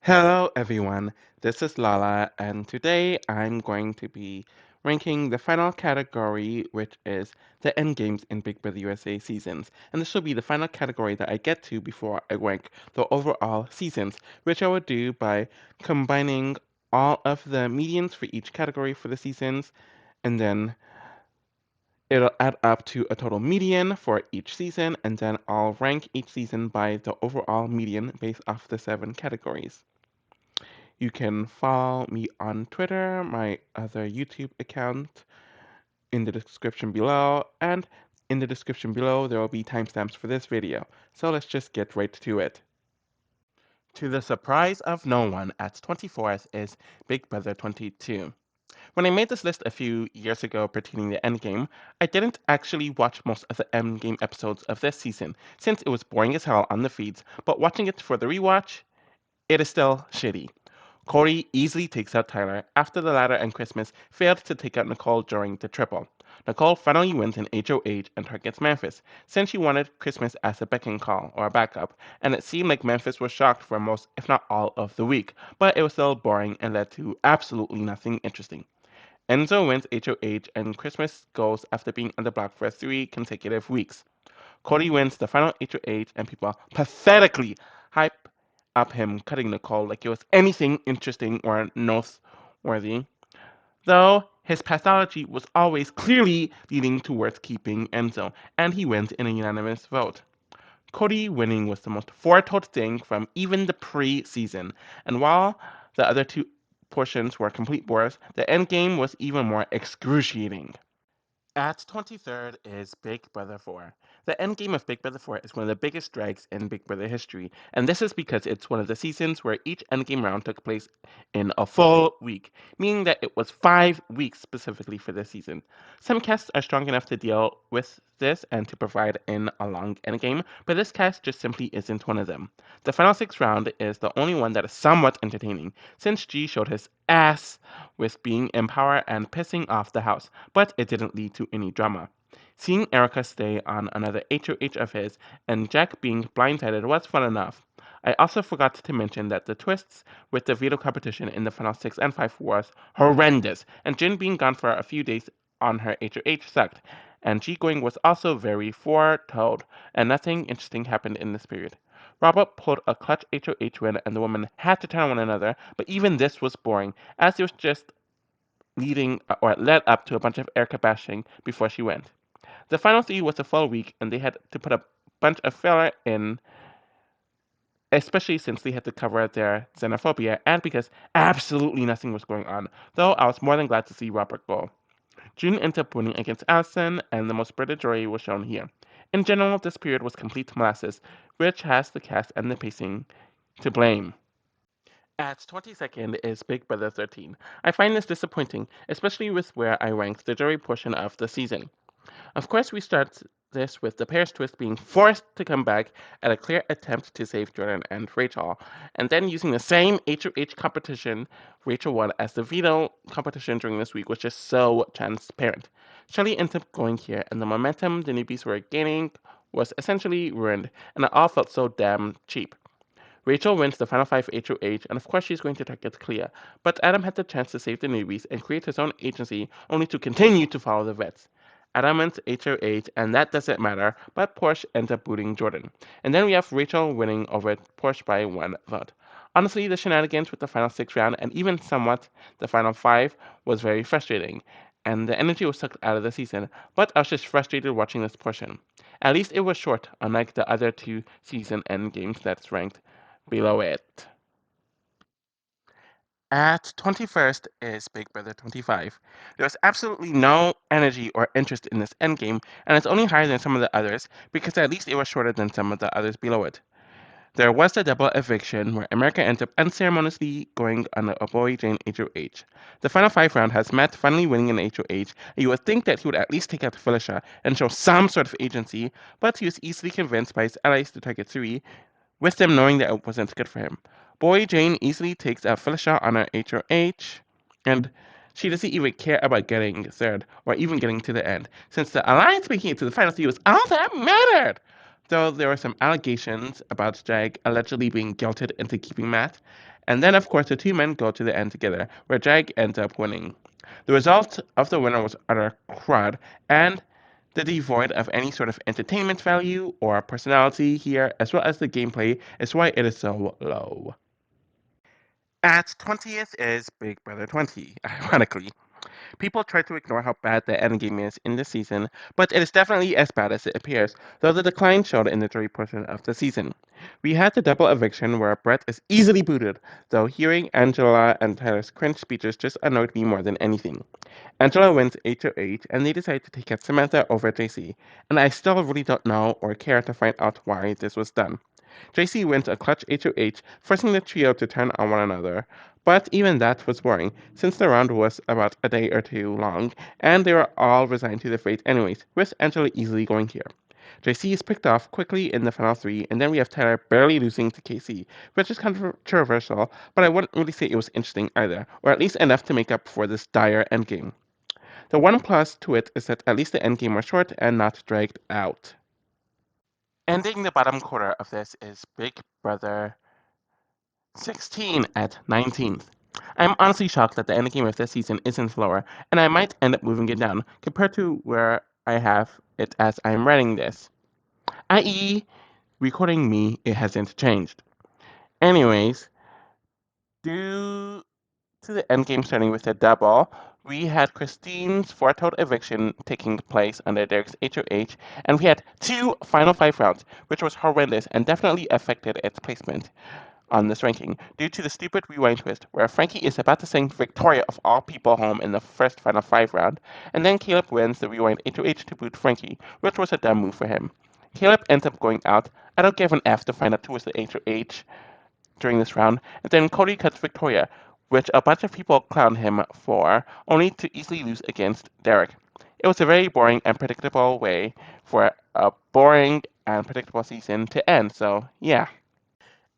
Hello everyone, this is Lala, and today I'm going to be ranking the final category, which is the Endgames in Big Brother USA seasons. And this will be the final category that I get to before I rank the overall seasons, which I will do by combining all of the medians for each category for the seasons, and then it'll add up to a total median for each season, and then I'll rank each season by the overall median based off the 7 categories. You can follow me on Twitter, my other YouTube account in the description below, and in the description below there will be timestamps for this video. So let's just get right to it. To the surprise of no one, at 24th is Big Brother 22. When I made this list a few years ago pertaining to Endgame, I didn't actually watch most of the Endgame episodes of this season, since it was boring as hell on the feeds, but watching it for the rewatch, it is still shitty. Corey easily takes out Tyler after the latter and Christmas failed to take out Nicole during the triple. Nicole finally wins an HOH and targets Memphis, since she wanted Christmas as a beckon call or a backup, and it seemed like Memphis was shocked for most, if not all, of the week, but it was still boring and led to absolutely nothing interesting. Enzo wins HOH and Christmas goes after being on the block for 3 consecutive weeks. Cody wins the final HOH and people pathetically hype up him cutting Nicole like it was anything interesting or noteworthy, though his pathology was always clearly leading towards keeping Enzo, and he wins in a unanimous vote. Cody winning was the most foretold thing from even the pre-season, and while the other two portions were complete bores, the endgame was even more excruciating. At 23rd is Big Brother 4. The endgame of Big Brother 4 is one of the biggest drags in Big Brother history, and this is because it's one of the seasons where each endgame round took place in a full week, meaning that it was 5 weeks specifically for this season. Some casts are strong enough to deal with this and to provide in a long endgame, but this cast just simply isn't one of them. The final 6 round is the only one that is somewhat entertaining, since G showed his ass with being in power and pissing off the house, but it didn't lead to any drama. Seeing Erica stay on another HOH of his and Jack being blindsided was fun enough. I also forgot to mention that the twists with the veto competition in the final 6 and 5 was horrendous, and Jin being gone for a few days on her HOH sucked, and G going was also very foretold, and nothing interesting happened in this period. Robert pulled a clutch HOH win, and the women had to turn on one another, but even this was boring, as it was just leading or led up to a bunch of Erica bashing before she went. The final 3 was a full week, and they had to put a bunch of filler in, especially since they had to cover their xenophobia and because absolutely nothing was going on, though I was more than glad to see Robert go. June ended up winning against Allison, and the most British joy was shown here. In general, this period was complete molasses, which has the cast and the pacing to blame. At 22nd is Big Brother 13. I find this disappointing, especially with where I ranked the jury portion of the season. Of course, we start this with the Paris twist being forced to come back at a clear attempt to save Jordan and Rachel, and then using the same HOH competition Rachel won as the veto competition during this week was just so transparent. Shelley ends up going here, and the momentum the newbies were gaining was essentially ruined, and it all felt so damn cheap. Rachel wins the final 5 HOH, and of course she's going to target Clea, but Adam had the chance to save the newbies and create his own agency, only to continue to follow the vets. Adam wins HOH, and that doesn't matter, but Porsche ends up booting Jordan. And then we have Rachel winning over Porsche by 1 vote. Honestly, the shenanigans with the final 6 round, and even somewhat the final 5, was very frustrating, and the energy was sucked out of the season, but I was just frustrated watching this portion. At least it was short, unlike the other 2 season end games that's ranked below it. At 21st is Big Brother 25. There's absolutely no energy or interest in this endgame, and it's only higher than some of the others because at least it was shorter than some of the others below it. There was a double eviction where America ended up unceremoniously going on a Boy Jane HOH. The final 5 round has Matt finally winning an HOH, and you would think that he would at least take out Felicia and show some sort of agency, but he was easily convinced by his allies to target Suri, with them knowing that it wasn't good for him. Boy Jane easily takes out Felicia on her HOH, and she doesn't even care about getting third or even getting to the end, since the alliance making it to the final 3 was all that mattered. though there were some allegations about Jag allegedly being guilted into keeping Matt. And then, of course, the two men go to the end together, where Jag ends up winning. The result of the winner was utter crud, and the devoid of any sort of entertainment value or personality here, as well as the gameplay, is why it is so low. At 20th is Big Brother 20, ironically. People try to ignore how bad the endgame is in this season, but it is definitely as bad as it appears, though the decline showed in the jury portion of the season. We had the double eviction where Brett is easily booted, though hearing Angela and Tyler's cringe speeches just annoyed me more than anything. Angela wins 8-8, and they decide to take out Samantha over JC, and I still really don't know or care to find out why this was done. JC wins a clutch 8-8, forcing the trio to turn on one another, but even that was boring, since the round was about a day or two long, and they were all resigned to their fate anyways, with Angela easily going here. JC is picked off quickly in the final three, and then we have Tyler barely losing to KC, which is controversial, but I wouldn't really say it was interesting either, or at least enough to make up for this dire endgame. The one plus to it is that at least the endgame was short and not dragged out. Ending the bottom quarter of this is Big Brother 16 at 19th. I'm honestly shocked that the endgame of this season isn't lower, and I might end up moving it down compared to where I have it as I'm writing this. I.e., recording me, it hasn't changed. Anyways, due to the endgame starting with a double, we had Christine's foretold eviction taking place under Derek's HOH, and we had two final five rounds, which was horrendous and definitely affected its placement on this ranking due to the stupid rewind twist where Frankie is about to send Victoria of all people home in the first final five round, and then Caleb wins the rewind HOH to boot Frankie, which was a dumb move for him. Caleb ends up going out. I don't give an F to find out who was the HOH during this round, and then Cody cuts Victoria, which a bunch of people clown him for, only to easily lose against Derek. It was a very boring and predictable way for a boring and predictable season to end, so yeah.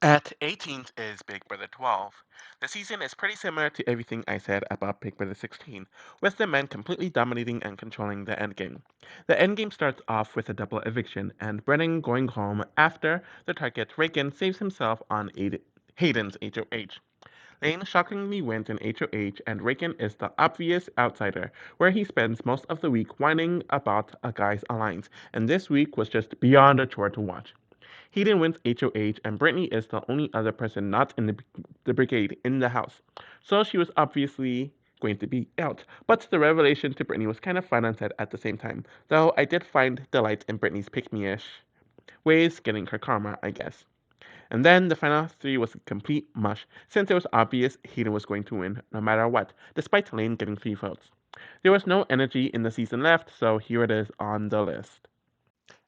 At 18th is Big Brother 12. The season is pretty similar to everything I said about Big Brother 16, with the men completely dominating and controlling the endgame. The endgame starts off with a double eviction, and Brennan going home after the target Reagan saves himself on Hayden's HOH. Lane shockingly wins an HOH, and Reagan is the obvious outsider, where he spends most of the week whining about a guy's alliance, and this week was just beyond a chore to watch. Hayden wins HOH, and Brittany is the only other person not in the brigade in the house. So she was obviously going to be out. But the revelation to Brittany was kind of fun and sad at the same time, though I did find delight in Brittany's pick-me-ish ways, getting her karma, I guess. And then the final three was a complete mush, since it was obvious Hayden was going to win no matter what, despite Lane getting 3 votes. There was no energy in the season left, so here it is on the list.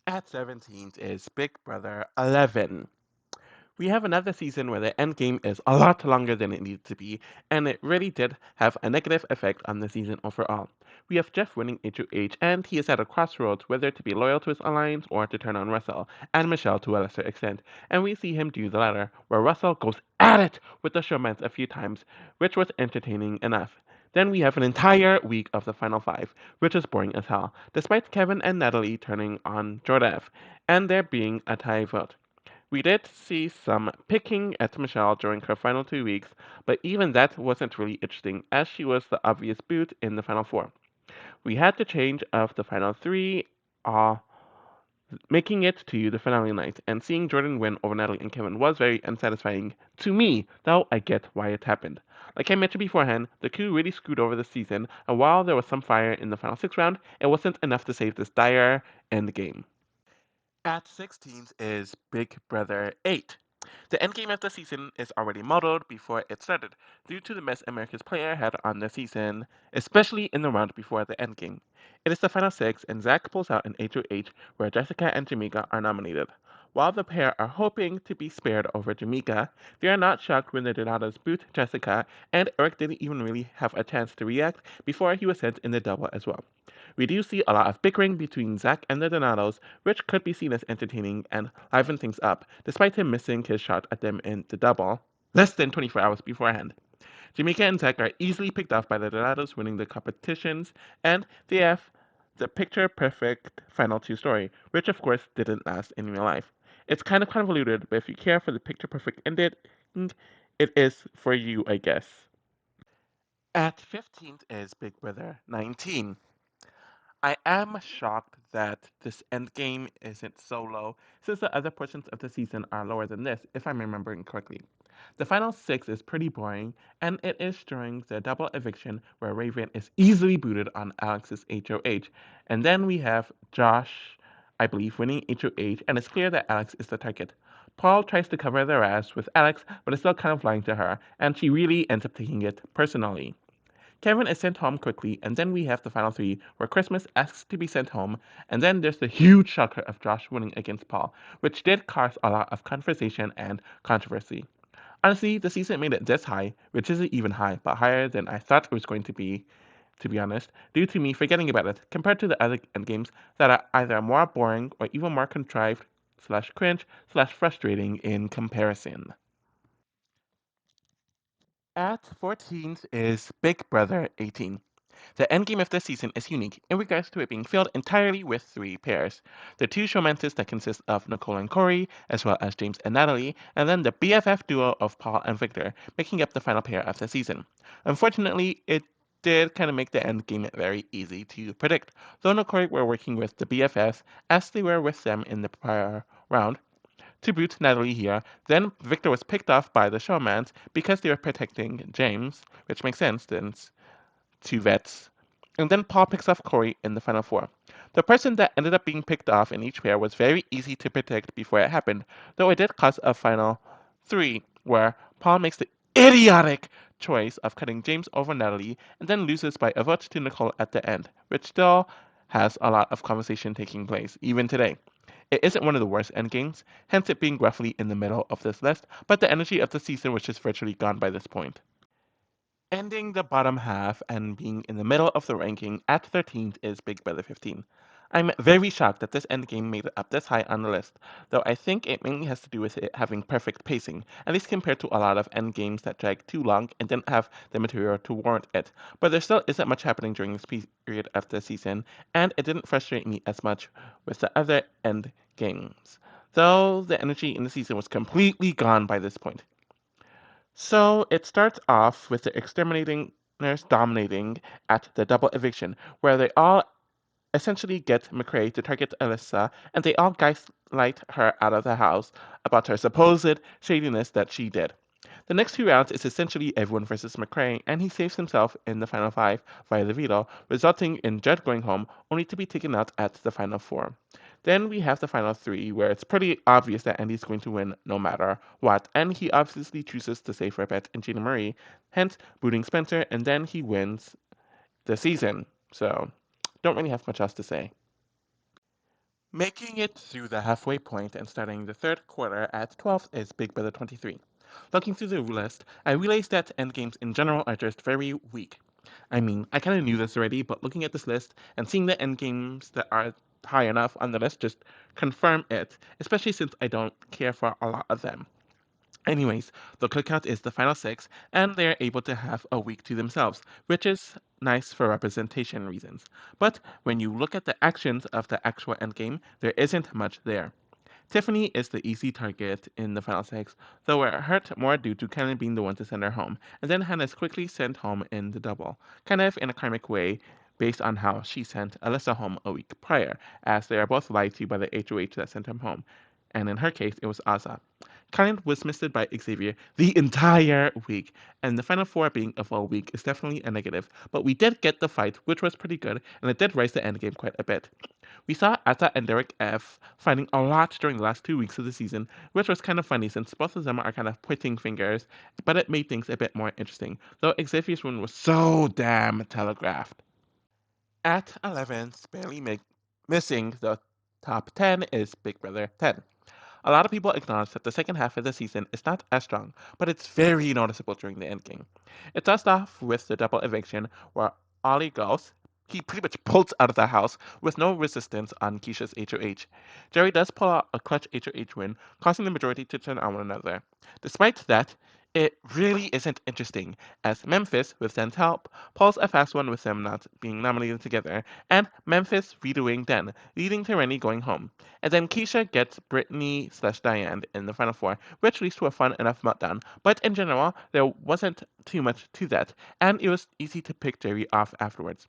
At 17th is Big Brother 11. We have another season where the end game is a lot longer than it needed to be, and it really did have a negative effect on the season overall. We have Jeff winning HOH, and he is at a crossroads whether to be loyal to his alliance or to turn on Russell, and Michelle to a lesser extent, and we see him do the latter, where Russell goes at it with the showmance a few times, which was entertaining enough. Then we have an entire week of the final five, which is boring as hell, despite Kevin and Natalie turning on Jordan, and there being a tie vote. We did see some picking at Michelle during her final 2 weeks, but even that wasn't really interesting as she was the obvious boot in the final four. We had the change of the final three, uh, making it to the finale night, and seeing Jordan win over Natalie and Kevin was very unsatisfying to me, though I get why it happened. Like I mentioned beforehand, the coup really screwed over the season, and while there was some fire in the final six round, it wasn't enough to save this dire end game. At 16th is Big Brother 8. The endgame of the season is already modeled before it started, due to the mess America's player had on the season, especially in the round before the endgame. It is the final six, and Zach pulls out an HOH where Jessica and Jamaica are nominated. While the pair are hoping to be spared over Jamaica, they are not shocked when the Donatos boot Jessica, and Eric didn't even really have a chance to react before he was sent in the double as well. We do see a lot of bickering between Zack and the Donatos, which could be seen as entertaining and liven things up, despite him missing his shot at them in the double less than 24 hours beforehand. Jamaica and Zack are easily picked off by the Donatos winning the competitions, and they have the picture perfect final two story, which of course didn't last in real life. It's kind of convoluted, but if you care for the picture perfect ending, it is for you, I guess. At 15th is Big Brother 19. I am shocked that this endgame isn't so low, since the other portions of the season are lower than this, if I'm remembering correctly. The final six is pretty boring, and it is during the double eviction where Raven is easily booted on Alex's HOH. And then we have Josh, I believe, winning HOH, and it's clear that Alex is the target. Paul tries to cover their ass with Alex, but is still kind of lying to her, and she really ends up taking it personally. Kevin is sent home quickly, and then we have the final three, where Christmas asks to be sent home, and then there's the huge shocker of Josh winning against Paul, which did cause a lot of conversation and controversy. Honestly, the season made it this high, which isn't even high, but higher than I thought it was going to be honest, due to me forgetting about it, compared to the other endgames that are either more boring or even more contrived slash cringe slash frustrating in comparison. At 14th is Big Brother 18. The endgame of this season is unique in regards to it being filled entirely with three pairs. The two showmances that consist of Nicole and Corey, as well as James and Natalie, and then the BFF duo of Paul and Victor, making up the final pair of the season. Unfortunately, it did kind of make the endgame very easy to predict, though Nicole were working with the BFFs as they were with them in the prior round. To boot Natalie here, then Victor was picked off by the showmans because they were protecting James, which makes sense since two vets. And then Paul picks off Corey in the final four. The person that ended up being picked off in each pair was very easy to predict before it happened, though it did cause a final three where Paul makes the idiotic choice of cutting James over Natalie and then loses by a vote to Nicole at the end, which still has a lot of conversation taking place, even today. It isn't one of the worst endgames, hence it being roughly in the middle of this list, but the energy of the season was just virtually gone by this point. Ending the bottom half and being in the middle of the ranking at 13th is Big Brother 15. I'm very shocked that this endgame made it up this high on the list, though I think it mainly has to do with it having perfect pacing, at least compared to a lot of endgames that drag too long and didn't have the material to warrant it. But there still isn't much happening during this period of the season, and it didn't frustrate me as much with the other end games, though the energy in the season was completely gone by this point. So it starts off with the exterminators dominating at the double eviction, where they all essentially get McCrae to target Alyssa, and they all gaslight her out of the house about her supposed shadiness that she did. The next two rounds is essentially everyone versus McCrae, and he saves himself in the final five via the veto, resulting in Judd going home, only to be taken out at the final four. Then we have the final three, where it's pretty obvious that Andy's going to win no matter what, and he obviously chooses the safer bet in Gina Marie, hence booting Spencer, and then he wins the season. So, don't really have much else to say. Making it through the halfway point and starting the third quarter at 12th is Big Brother 23. Looking through the list, I realized that endgames in general are just very weak. I mean, I kind of knew this already, but looking at this list and seeing the endgames that are high enough on the list just confirm it, especially since I don't care for a lot of them. Anyways, the cookout is the final six, and they're able to have a week to themselves, which is nice for representation reasons. But when you look at the actions of the actual endgame, there isn't much there. Tiffany is the easy target in the final six, though it hurt more due to Kellen being the one to send her home, and then Hannah is quickly sent home in the double, kind of in a karmic way based on how she sent Alyssa home a week prior, as they are both lied to by the HOH that sent him home, and in her case it was Asa. Kellen was missed by Xavier the entire week, and the final four being a full week is definitely a negative, but we did get the fight, which was pretty good, and it did raise the endgame quite a bit. We saw Atta and Derek F fighting a lot during the last 2 weeks of the season, which was kind of funny since both of them are kind of pointing fingers, but it made things a bit more interesting, though Xavier's win was so damn telegraphed. At 11th, missing the top 10 is Big Brother 10. A lot of people acknowledge that the second half of the season is not as strong, but it's very noticeable during the endgame. It starts off with the double eviction, where Ollie goes. He pretty much pulls out of the house with no resistance on Keisha's HOH. Jerry does pull out a clutch HOH win, causing the majority to turn on one another. Despite that, It really isn't interesting, as Memphis, with Den's help, pulls a fast one with them not being nominated together, and Memphis redoing Den, leading to Rennie going home. And then Keisha gets Brittany/Diane in the final four, which leads to a fun enough meltdown. But in general, there wasn't too much to that, and it was easy to pick Jerry off afterwards.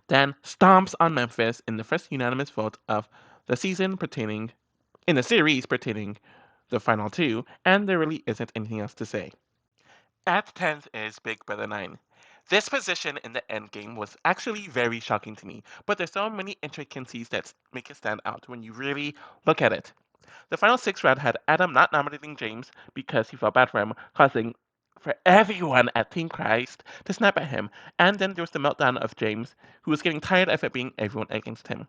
Dan stomps on Memphis in the first unanimous vote of the season pertaining in the series pertaining the final two, and there really isn't anything else to say. At 10th is Big Brother 9. This position in the endgame was actually very shocking to me, but there's so many intricacies that make it stand out when you really look at it. The final six round had Adam not nominating James because he felt bad for him, causing for everyone at Team Christ to snap at him, and then there was the meltdown of James, who was getting tired of it being everyone against him.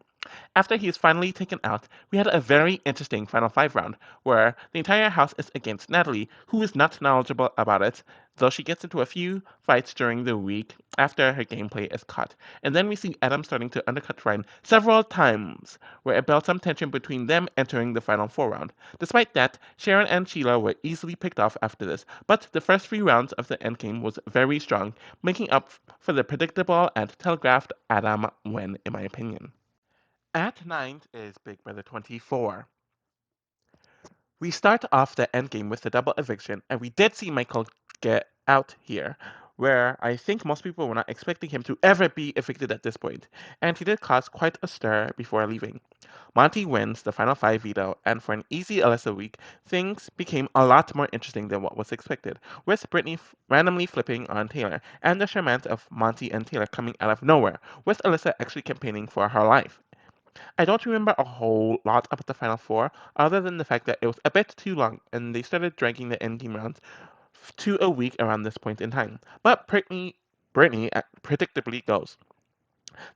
After he is finally taken out, we had a very interesting final five round where the entire house is against Natalie, who is not knowledgeable about it, though she gets into a few fights during the week after her gameplay is caught. And then we see Adam starting to undercut Ryan several times, where it built some tension between them entering the final four round. Despite that, Sharon and Sheila were easily picked off after this, but the first three rounds of the endgame was very strong, making up for the predictable and telegraphed Adam win, in my opinion. At ninth is Big Brother 24. We start off the endgame with the double eviction, and we did see Michael get out here, where I think most people were not expecting him to ever be evicted at this point, and he did cause quite a stir before leaving. Monty wins the final five veto, and for an easy Alyssa week, things became a lot more interesting than what was expected, with Brittany randomly flipping on Taylor, and the charmant of Monty and Taylor coming out of nowhere, with Alyssa actually campaigning for her life. I don't remember a whole lot about the Final Four, other than the fact that it was a bit too long, and they started dragging the endgame rounds to a week around this point in time. But Brittany predictably goes.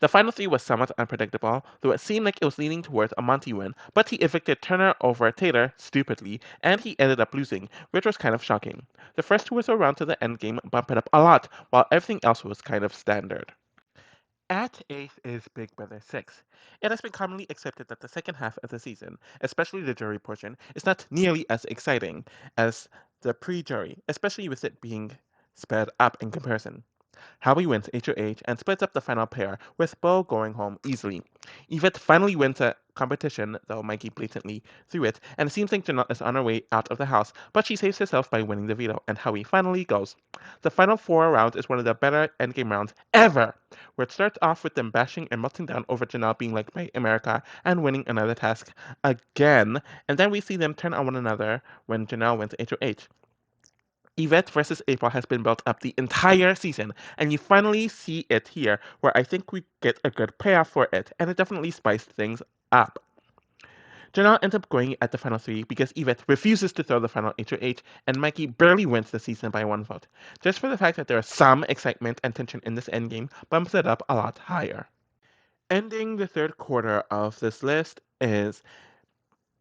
The final three was somewhat unpredictable, though it seemed like it was leaning towards a Monty win, but he evicted Turner over Taylor, stupidly, and he ended up losing, which was kind of shocking. The first two was around to the endgame bumped it up a lot, while everything else was kind of standard. At eighth is Big Brother 6. It has been commonly accepted that the second half of the season, especially the jury portion, is not nearly as exciting as the pre-jury, especially with it being sped up in comparison. Howie wins HOH and splits up the final pair, with Bo going home easily. Yvette finally wins a competition, though Mikey blatantly threw it, and it seems like Janelle is on her way out of the house, but she saves herself by winning the veto, and Howie finally goes. The final four rounds is one of the better endgame rounds ever, where it starts off with them bashing and melting down over Janelle being like by America and winning another task again, and then we see them turn on one another when Janelle wins HOH. Yvette versus April has been built up the entire season, and you finally see it here, where I think we get a good payoff for it, and it definitely spiced things up. Janelle ends up going at the final three because Yvette refuses to throw the final HOH, and Mikey barely wins the season by one vote. Just for the fact that there is some excitement and tension in this endgame bumps it up a lot higher. Ending the third quarter of this list is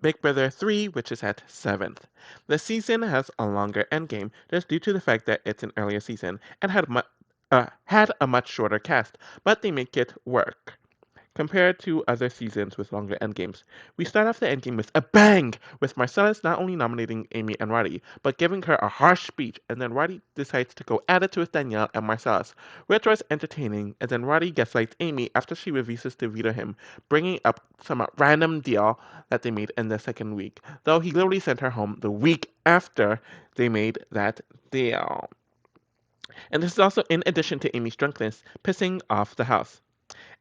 Big Brother 3, which is at 7th. The season has a longer endgame just due to the fact that it's an earlier season and had a much shorter cast, but they make it work. Compared to other seasons with longer endgames, we start off the endgame with a bang, with Marcellus not only nominating Amy and Roddy, but giving her a harsh speech, and then Roddy decides to go at it with Danielle and Marcellus, which was entertaining, and then Roddy gaslights Amy after she refuses to veto him, bringing up some random deal that they made in the second week, though he literally sent her home the week after they made that deal. And this is also in addition to Amy's drunkenness pissing off the house.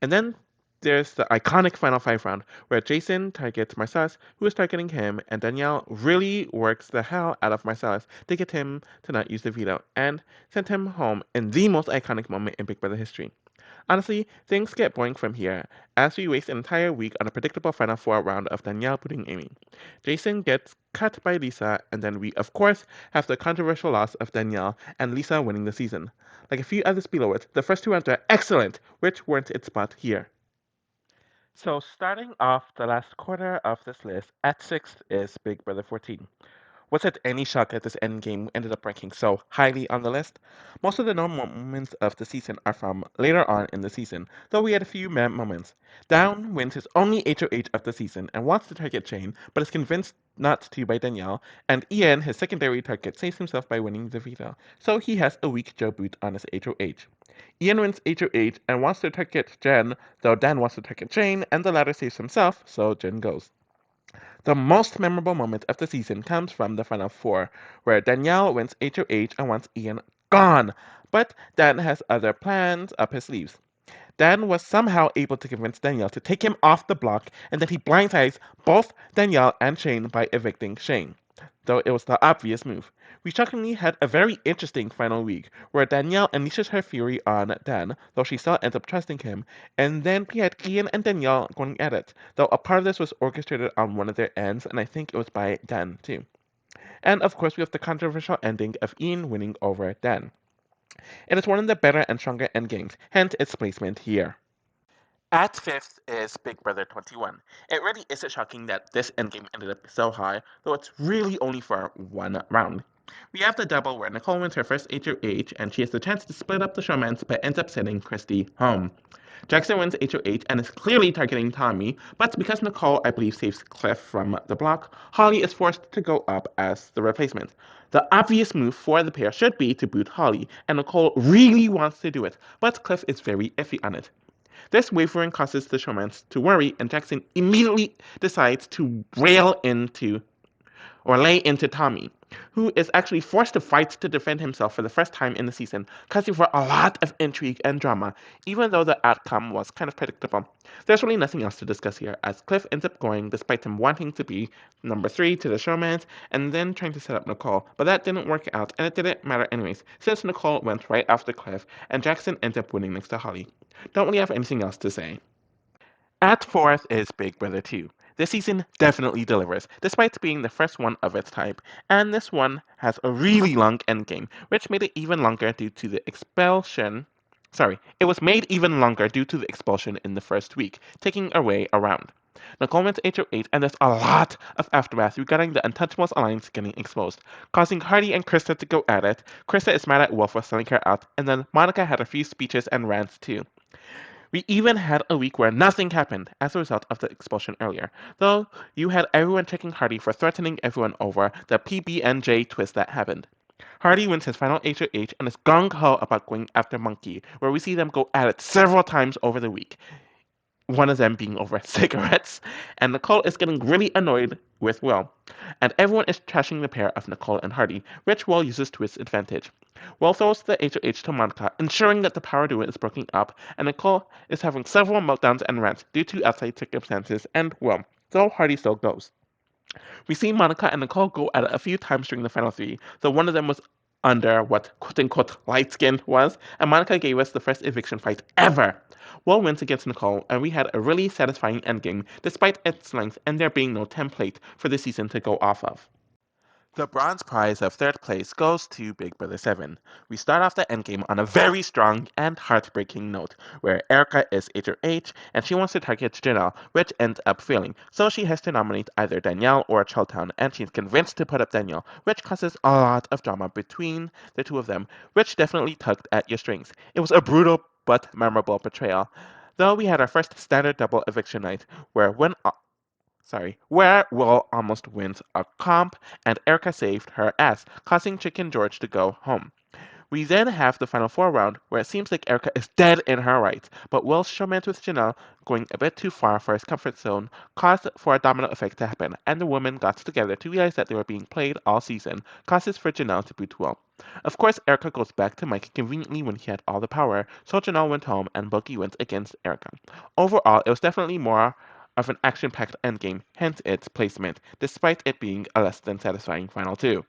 And then there's the iconic Final Five round, where Jason targets Marcellus, who is targeting him, and Danielle really works the hell out of Marcellus to get him to not use the veto, and send him home in the most iconic moment in Big Brother history. Honestly, things get boring from here, as we waste an entire week on a predictable Final Four round of Danielle putting Amy. Jason gets cut by Lisa, and then we, of course, have the controversial loss of Danielle and Lisa winning the season. Like a few others below it, the first two rounds are excellent, which weren't its spot here. So starting off the last quarter of this list, at 6th is Big Brother 14. Was it any shock that this endgame ended up ranking so highly on the list? Most of the known moments of the season are from later on in the season, though we had a few meh moments. Down wins his only HOH of the season and wants to target Shane, but is convinced not to by Danielle, and Ian, his secondary target, saves himself by winning the veto, so he has a weak Joe boot on his HOH. Ian wins HOH and wants to target Jen, though Dan wants to target Shane, and the latter saves himself, so Jen goes. The most memorable moment of the season comes from the final four, where Danielle wins HOH and wants Ian gone, but Dan has other plans up his sleeves. Dan was somehow able to convince Danielle to take him off the block, and then he blindsides both Danielle and Shane by evicting Shane, though it was the obvious move. We shockingly had a very interesting final week, where Danielle unleashes her fury on Dan, though she still ends up trusting him, and then we had Ian and Danielle going at it, though a part of this was orchestrated on one of their ends, and I think it was by Dan too. And of course, we have the controversial ending of Ian winning over Dan. It is one of the better and stronger endgames, hence its placement here. At fifth is Big Brother 21. It really isn't shocking that this endgame ended up so high, though it's really only for one round. We have the double where Nicole wins her first HOH and she has the chance to split up the showmance but ends up sending Christy home. Jackson wins HOH and is clearly targeting Tommy, but because Nicole, I believe, saves Cliff from the block, Holly is forced to go up as the replacement. The obvious move for the pair should be to boot Holly, and Nicole really wants to do it, but Cliff is very iffy on it. This wavering causes the showmans to worry, and Jackson immediately decides to rail into or lay into Tommy, who is actually forced to fight to defend himself for the first time in the season, causing for a lot of intrigue and drama, even though the outcome was kind of predictable. There's really nothing else to discuss here, as Cliff ends up going despite him wanting to be number three to the showmans and then trying to set up Nicole, but that didn't work out, and it didn't matter anyways, since Nicole went right after Cliff, and Jackson ends up winning next to Holly. Don't really have anything else to say. At fourth is Big Brother 2. This season definitely delivers, despite being the first one of its type, and this one has a really long endgame, which made it even longer due to the expulsion. Sorry, it was made even longer due to the expulsion in the first week, taking away a round. Nicole went to HO8, and there's a lot of aftermath regarding the Untouchables alliance getting exposed, causing Hardy and Krista to go at it. Krista is mad at Wolf for selling her out, and then Monica had a few speeches and rants too. We even had a week where nothing happened as a result of the expulsion earlier, though you had everyone checking Hardy for threatening everyone over the PB&J twist that happened. Hardy wins his final HOH and is gung-ho about going after Monkey, where we see them go at it several times over the week, one of them being over cigarettes, and Nicole is getting really annoyed with Will. And everyone is trashing the pair of Nicole and Hardy, which Will uses to his advantage. Will throws the HOH to Monica, ensuring that the power duo is broken up, and Nicole is having several meltdowns and rants due to outside circumstances and Will, though Hardy still goes. We see Monica and Nicole go at it a few times during the final three, though one of them was under what quote unquote light skin was, and Monica gave us the first eviction fight ever. Will wins against Nicole, and we had a really satisfying endgame despite its length and there being no template for the season to go off of. The bronze prize of third place goes to Big Brother 7. We start off the endgame on a very strong and heartbreaking note, where Erica is HOH and she wants to target Janelle, which ends up failing. So she has to nominate either Danielle or Cheltown, and she's convinced to put up Danielle, which causes a lot of drama between the two of them, which definitely tugged at your strings. It was a brutal but memorable betrayal. Though we had our first standard double eviction night, where Will almost wins a comp and Erica saved her ass, causing Chicken George to go home. We then have the final four round, where it seems like Erica is dead in her rights, but Will's showmance with Janelle, going a bit too far for his comfort zone, caused for a domino effect to happen, and the women got together to realize that they were being played all season, causes for Janelle to boot Will. Of course, Erica goes back to Mike conveniently when he had all the power, so Janelle went home and Boogie went against Erica. Overall, it was definitely more of an action-packed endgame, hence its placement, despite it being a less than satisfying final two.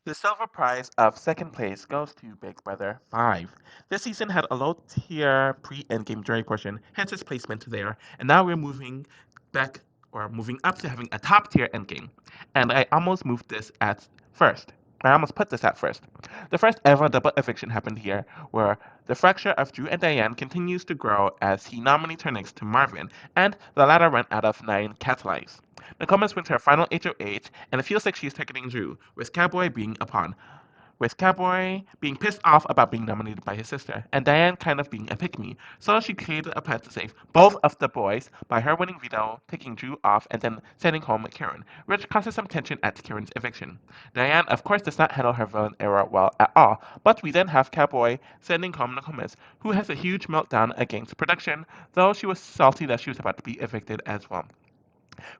The silver prize of second place goes to Big Brother 5. This season had a low tier pre-endgame jury portion, hence its placement there, and now we're moving up to having a top tier endgame. And I almost moved this at first. I almost put this at first. The first ever double eviction happened here, where the fracture of Drew and Diane continues to grow as he nominates her next to Marvin, and the latter ran out of 9 cat lives. Nokomis wins her final HOH, and it feels like she's targeting Drew, with Cowboy being a pawn, with Cowboy being pissed off about being nominated by his sister, and Diane kind of being a pick me. So she created a plan to save both of the boys by her winning veto, taking Drew off, and then sending home Karen, which causes some tension at Karen's eviction. Diane, of course, does not handle her villain era well at all, but we then have Cowboy sending home Nokomis, who has a huge meltdown against production, though she was salty that she was about to be evicted as well.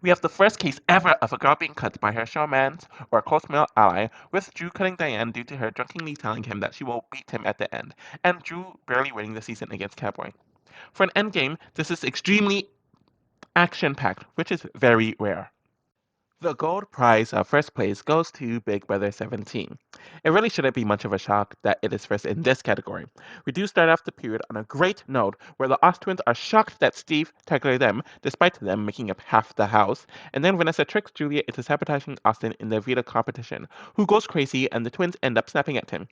We have the first case ever of a girl being cut by her showman's or close male ally, with Drew cutting Diane due to her drunkenly telling him that she will beat him at the end, and Drew barely winning the season against Cowboy. For an endgame, this is extremely action packed, which is very rare. The gold prize of first place goes to Big Brother 17. It really shouldn't be much of a shock that it is first in this category. We do start off the period on a great note where the Oz twins are shocked that Steve tackled them despite them making up half the house, and then Vanessa tricks Julia into sabotaging Austin in the veto competition, who goes crazy and the twins end up snapping at him.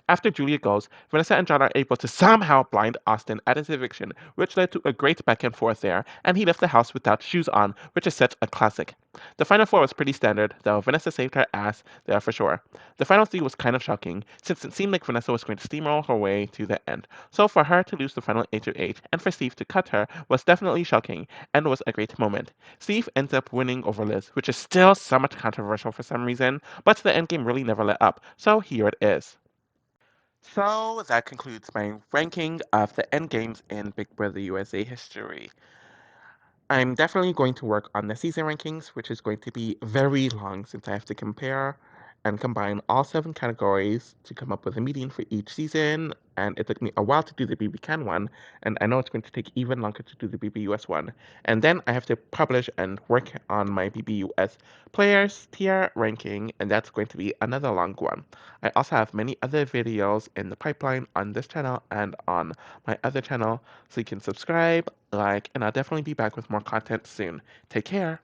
After Julia goes, Vanessa and John are able to somehow blind Austin at his eviction, which led to a great back and forth there, and he left the house without shoes on, which is such a classic. The final four was pretty standard, though Vanessa saved her ass there for sure. The final three was kind of shocking, since it seemed like Vanessa was going to steamroll her way to the end. So for her to lose the final HOH and for Steve to cut her was definitely shocking and was a great moment. Steve ends up winning over Liz, which is still somewhat controversial for some reason, but the endgame really never let up, so here it is. So that concludes my ranking of the endgames in Big Brother USA history. I'm definitely going to work on the season rankings, which is going to be very long since I have to compare and combine all 7 categories to come up with a median for each season. And it took me a while to do the BB Can one, and I know it's going to take even longer to do the BBUS one. And then I have to publish and work on my BBUS players tier ranking, and that's going to be another long one. I also have many other videos in the pipeline on this channel and on my other channel, so you can subscribe, like, and I'll definitely be back with more content soon. Take care.